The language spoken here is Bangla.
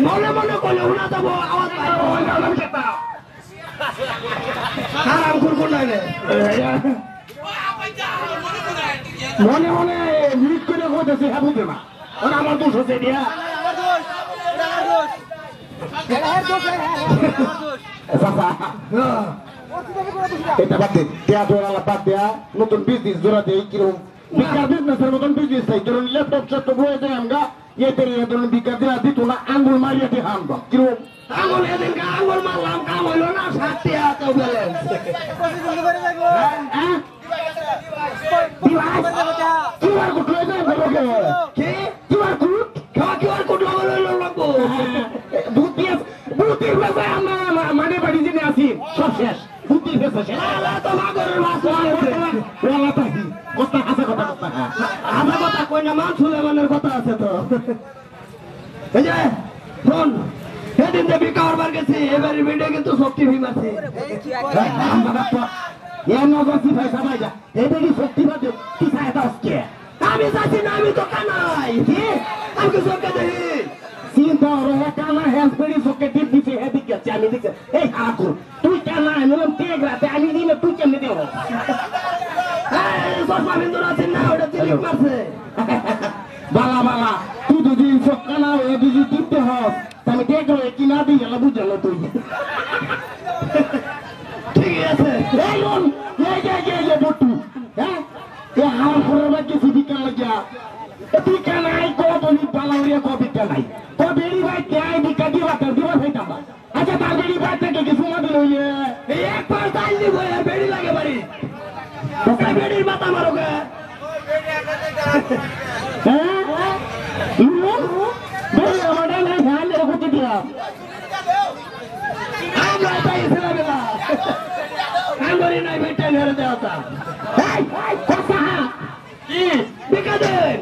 মনে মনে করলে উনা যাবো আওয়াজ হারাম কুরকুর নাই মনে মনে মিট করে কইতেছে হ্যাঁ বুঝে না ওরা আমার দোষ হচ্ছে দিয়া এটা বাদ দে দেয়া জোড়া বাদ দেয়া নতুন বিজনেস জোড়া দেয় কিরকম বিজ্ঞান বিজনেসের মতন বিজনেস চাই ধরুন ল্যাপটপ স্যাপটপ হয়ে যায় আমরা ধরুন বিজ্ঞান দেওয়া দিত না আঙ্গুল মারিয়ে দিয়ে হামবা কিরকম আঙ্গুল এদিন আঙ্গুল মারলাম কাম হইল না 60 টাকা তো ব্যালেন্স কিউআর কোড লয়ে যায় কি কিউআর কোড কিউআর কোড লাগবো বুদ্ধির ব্যাপারে আমরা মানে বাড়ি জেনে আছি সব শেষ বুদ্ধির ব্যাপারে তো মাগরের মাছ কথা আছে কথা কথা আমার কথা কই না মান সুলেমানের কথা আছে তো এই যে ফোন সেদিন যে বিকার বার গেছি এবারে ভিডিও কিন্তু শক্তি ভীম আছে আমি যাচ্ছি না আমি তো কানাই আমি চোখে দেখি চিন্তা কানা হেল্প করি চোখে টিপ দিচ্ছে এদিক গেছে আমি দেখছি এই হাকু তুই কেন বললাম তেগ রাতে আমি দিলে তুই কেমনি দেব বালা বালা তুই যদি চোখ কানা হয়ে যদি টিপতে হস আমি দেখলো কি না দিই গেল বুঝলো তুই ঠিক আছে এই লোন এই বটু হ্যাঁ এ হার করে বাকি সিদিকা লাগিয়া তুই কেন আই কো বলি বালাউরিয়া কবি কেন আই তো বেড়ি ভাই কে আই দিকা দিবা তো দিবা হইতাম আচ্ছা তার বেড়ি ভাই থেকে কিছু না দিল এই এক পার তাই দিব বেড়ি লাগে বাড়ি তো বেড়ির মাথা মারোগে হ্যাঁ বেড়ি আমাদের নাই ধ্যান রেখে দিয়া আমরা তাই ছেলেবেলা আঙ্গুরি নাই বেটা নেড়ে দেওয়া এই কথা কি বিকা দেন